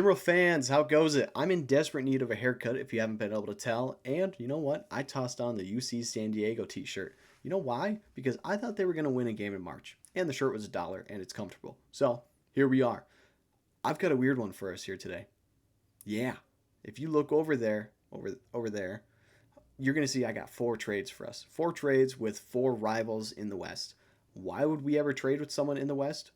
Timberwolves fans, how goes it? I'm in desperate need of a haircut if you haven't been able to tell. And you know what? I tossed on the UC San Diego t shirt. You know why? Because I thought they were going to win a game in March. And the shirt was $1 and it's comfortable. So here we are. I've got a weird one for us here today. Yeah. If you look over there, you're going to see I got four trades for us. Four trades with four rivals in the West. Why would we ever trade with someone in the West?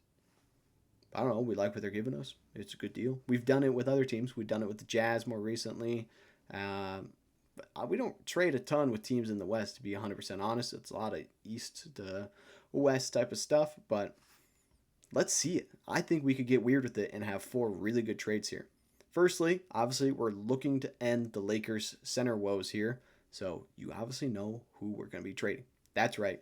I don't know. We like what they're giving us. It's a good deal. We've done it with other teams. We've done it with the Jazz more recently. But we don't trade a ton with teams in the West, to be 100% honest. It's a lot of East to West type of stuff, but let's see it. I think we could get weird with it and have four really good trades here. Firstly, obviously, we're looking to end the Lakers' center woes here. So you obviously know who we're going to be trading. That's right.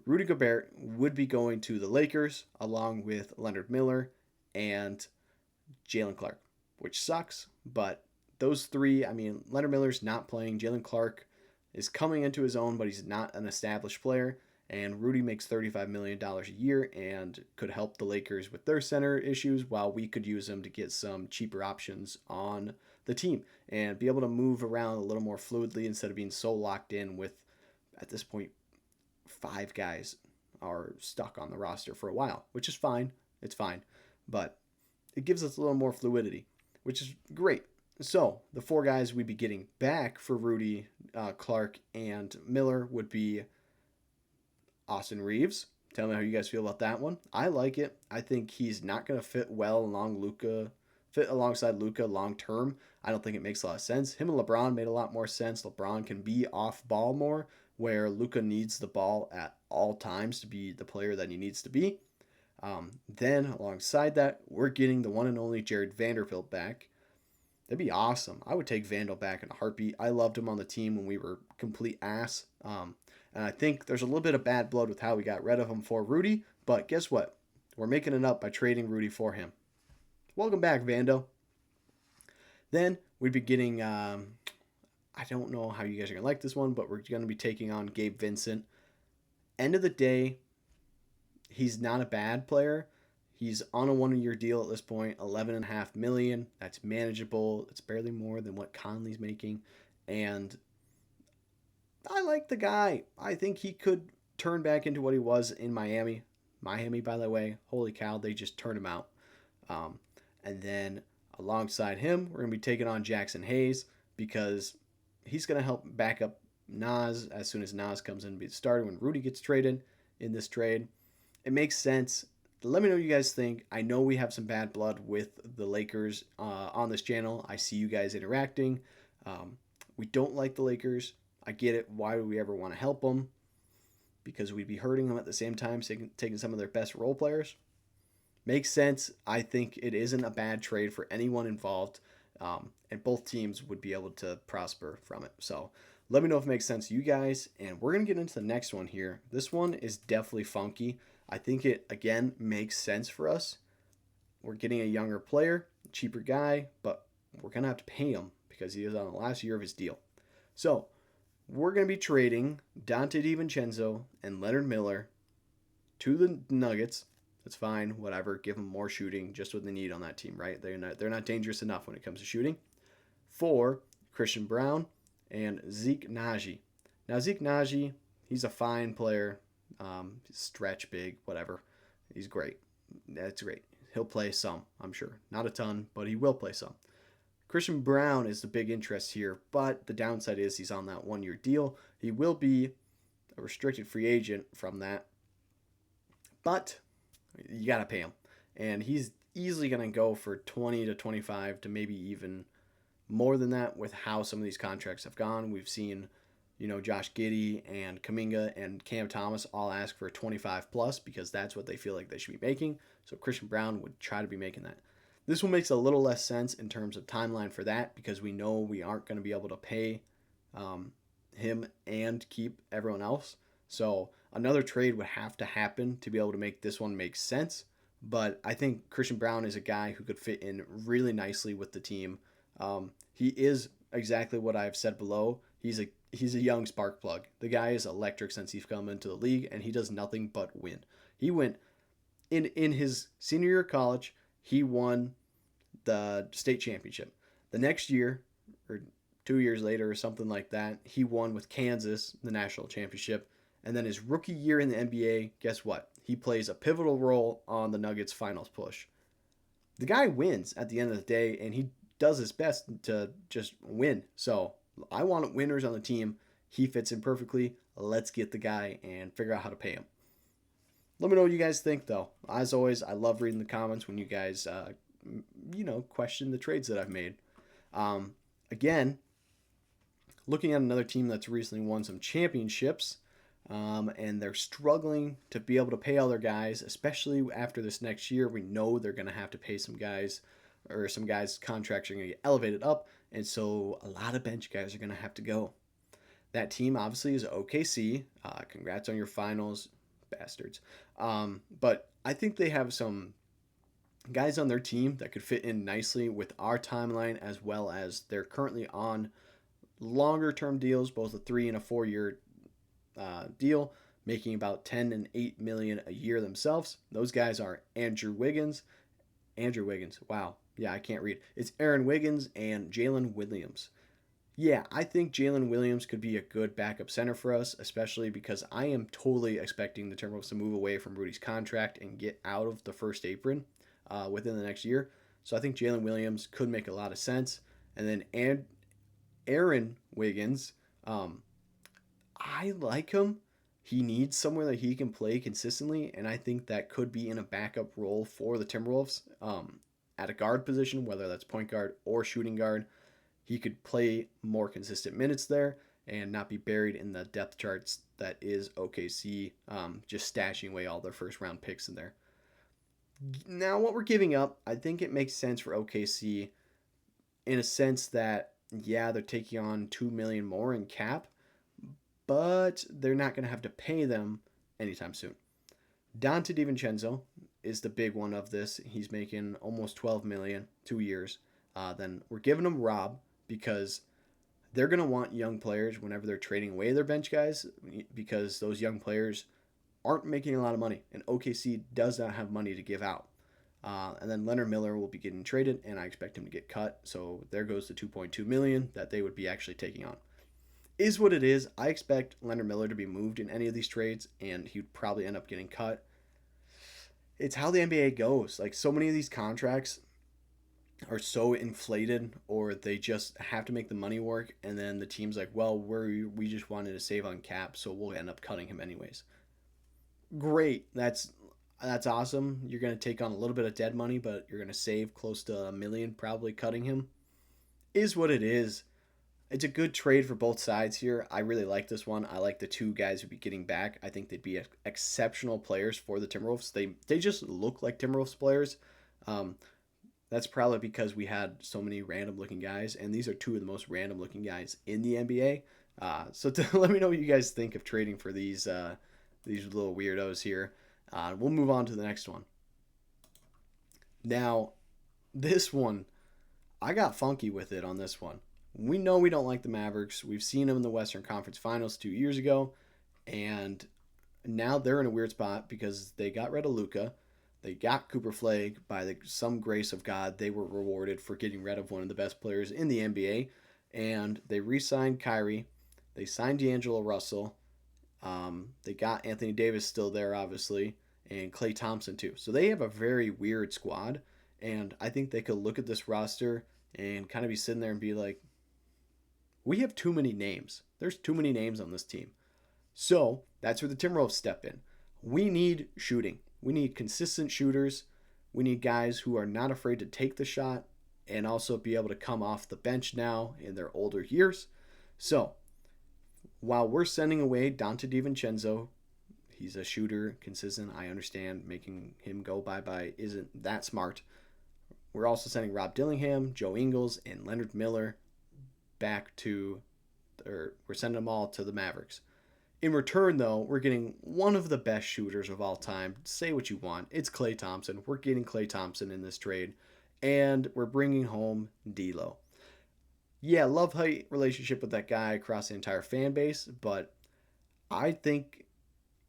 Rudy Gobert would be going to the Lakers along with Leonard Miller and Jalen Clark, which sucks. But those three, I mean, Leonard Miller's not playing. Jalen Clark is coming into his own, but he's not an established player. And Rudy makes $35 million a year and could help the Lakers with their center issues while we could use him to get some cheaper options on the team and be able to move around a little more fluidly instead of being so locked in with, at this point, five guys are stuck on the roster for a while, which is fine. It's fine. But it gives us a little more fluidity, which is great. So the four guys we'd be getting back for Rudy, Clark, and Miller would be Austin Reeves. Tell me how you guys feel about that one. I like it. I think he's not going to fit alongside Luka long term. I don't think it makes a lot of sense. Him and LeBron made a lot more sense. LeBron can be off ball more, where Luka needs the ball at all times to be the player that he needs to be. Then alongside that, we're getting the one and only Jared Vanderbilt back. That'd be awesome. I would take Vandal back in a heartbeat. I loved him on the team when we were complete ass. And I think there's a little bit of bad blood with how we got rid of him for Rudy. But guess what? We're making it up by trading Rudy for him. Welcome back, Vando. Then we'd be getting, I don't know how you guys are going to like this one, but we're going to be taking on Gabe Vincent. End of the day, he's not a bad player. He's on a 1-year deal at this point, $11.5 million. That's manageable. It's barely more than what Conley's making. And I like the guy. I think he could turn back into what he was in Miami. Miami, by the way, holy cow, they just turned him out. Um, and then alongside him, we're going to be taking on Jackson Hayes because he's going to help back up Nas as soon as Nas comes in to be the starter when Rudy gets traded in this trade. It makes sense. Let me know what you guys think. I know we have some bad blood with the Lakers on this channel. I see you guys interacting. We don't like the Lakers. I get it. Why would we ever want to help them? Because we'd be hurting them at the same time, taking some of their best role players. Makes sense. I think it isn't a bad trade for anyone involved, and both teams would be able to prosper from it. So let me know if it makes sense to you guys, and we're going to get into the next one here. This one is definitely funky. I think it, again, makes sense for us. We're getting a younger player, cheaper guy, but we're going to have to pay him because he is on the last year of his deal. So we're going to be trading Dante DiVincenzo and Leonard Miller to the Nuggets. That's fine, whatever. Give them more shooting, just what they need on that team, right? They're not dangerous enough when it comes to shooting. For Christian Braun and Zeke Naji. Now, Zeke Naji, he's a fine player. Stretch big, whatever. He's great. That's great. He'll play some, I'm sure. Not a ton, but he will play some. Christian Braun is the big interest here, but the downside is he's on that 1-year deal. He will be a restricted free agent from that, but you got to pay him. And he's easily going to go for 20 to 25 to maybe even more than that with how some of these contracts have gone. We've seen, Josh Giddey and Kuminga and Cam Thomas all ask for 25 plus because that's what they feel like they should be making. So Christian Braun would try to be making that. This one makes a little less sense in terms of timeline for that because we know we aren't going to be able to pay him and keep everyone else. So another trade would have to happen to be able to make this one make sense. But I think Christian Braun is a guy who could fit in really nicely with the team. He is exactly what I've said below. He's a young spark plug. The guy is electric since he's come into the league, and he does nothing but win. He went in his senior year of college. He won the state championship. The next year, or 2 years later, or something like that, he won with Kansas the national championship. And then his rookie year in the NBA, guess what? He plays a pivotal role on the Nuggets' finals push. The guy wins at the end of the day, and he does his best to just win. So I want winners on the team. He fits in perfectly. Let's get the guy and figure out how to pay him. Let me know what you guys think, though. As always, I love reading the comments when you guys, question the trades that I've made. Again, looking at another team that's recently won some championships, and they're struggling to be able to pay all their guys, especially after this next year. We know they're going to have to pay some guys, or some guys' contracts are going to get elevated up, and so a lot of bench guys are going to have to go. That team obviously is OKC. Congrats on your finals, bastards. But I think they have some guys on their team that could fit in nicely with our timeline, as well as they're currently on longer term deals, both a 3 and a 4 year deal, making about 10 and 8 million a year themselves. Those guys are Andrew Wiggins. Wow. Yeah, I can't read. It's Aaron Wiggins and Jalen Williams. Yeah, I think Jalen Williams could be a good backup center for us, especially because I am totally expecting the Timberwolves to move away from Rudy's contract and get out of the first apron within the next year. So I think Jalen Williams could make a lot of sense. And then Aaron Wiggins, I like him. He needs somewhere that he can play consistently, and I think that could be in a backup role for the Timberwolves at a guard position, whether that's point guard or shooting guard. He could play more consistent minutes there and not be buried in the depth charts that is OKC, just stashing away all their first round picks in there. Now, what we're giving up, I think it makes sense for OKC in a sense that, yeah, they're taking on $2 million more in cap, but they're not going to have to pay them anytime soon. Dante DiVincenzo is the big one of this. He's making almost $12 million, 2 years. Then we're giving him Rob because they're going to want young players whenever they're trading away their bench guys, because those young players aren't making a lot of money, and OKC does not have money to give out. And then Leonard Miller will be getting traded, and I expect him to get cut. So there goes the $2.2 million that they would be actually taking on. Is what it is. I expect Leonard Miller to be moved in any of these trades, and he'd probably end up getting cut. It's how the NBA goes. Like, so many of these contracts are so inflated, or they just have to make the money work, and then the team's like, well, we just wanted to save on cap, so we'll end up cutting him anyways. Great. That's awesome. You're going to take on a little bit of dead money, but you're going to save close to $1 million probably cutting him. Is what it is. It's a good trade for both sides here. I really like this one. I like the two guys who'd be getting back. I think they'd be exceptional players for the Timberwolves. They just look like Timberwolves players. That's probably because we had so many random looking guys, and these are two of the most random looking guys in the NBA. So let me know what you guys think of trading for these little weirdos here. We'll move on to the next one. Now, this one, I got funky with it on this one. We know we don't like the Mavericks. We've seen them in the Western Conference Finals 2 years ago, and now they're in a weird spot because they got rid of Luka. They got Cooper Flag by some grace of God. They were rewarded for getting rid of one of the best players in the NBA, and they re-signed Kyrie. They signed D'Angelo Russell. They got Anthony Davis still there, obviously, and Klay Thompson too. So they have a very weird squad, and I think they could look at this roster and kind of be sitting there and be like, we have too many names. There's too many names on this team. So that's where the Timberwolves step in. We need shooting. We need consistent shooters. We need guys who are not afraid to take the shot and also be able to come off the bench now in their older years. So while we're sending away Dante DiVincenzo, he's a shooter, consistent. I understand making him go bye-bye isn't that smart. We're also sending Rob Dillingham, Joe Ingles, and Leonard Miller we're sending them all to the Mavericks. In return, though, we're getting one of the best shooters of all time. Say what you want. It's Klay Thompson. We're getting Klay Thompson in this trade, and we're bringing home D'Lo. Yeah, love-hate relationship with that guy across the entire fan base, but I think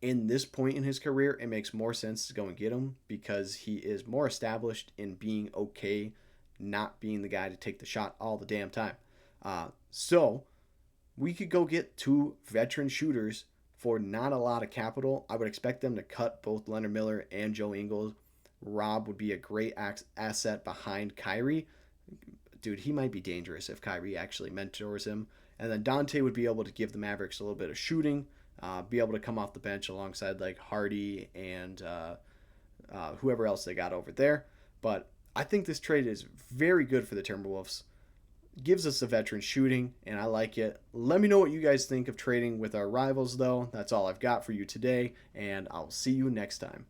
in this point in his career, it makes more sense to go and get him because he is more established in being okay not being the guy to take the shot all the damn time. So we could go get two veteran shooters for not a lot of capital. I would expect them to cut both Leonard Miller and Joe Ingles. Rob would be a great asset behind Kyrie. Dude, he might be dangerous if Kyrie actually mentors him. And then Dante would be able to give the Mavericks a little bit of shooting, be able to come off the bench alongside like Hardy and whoever else they got over there. But I think this trade is very good for the Timberwolves. Gives us a veteran shooting, and I like it. Let me know what you guys think of trading with our rivals, though. That's all I've got for you today, and I'll see you next time.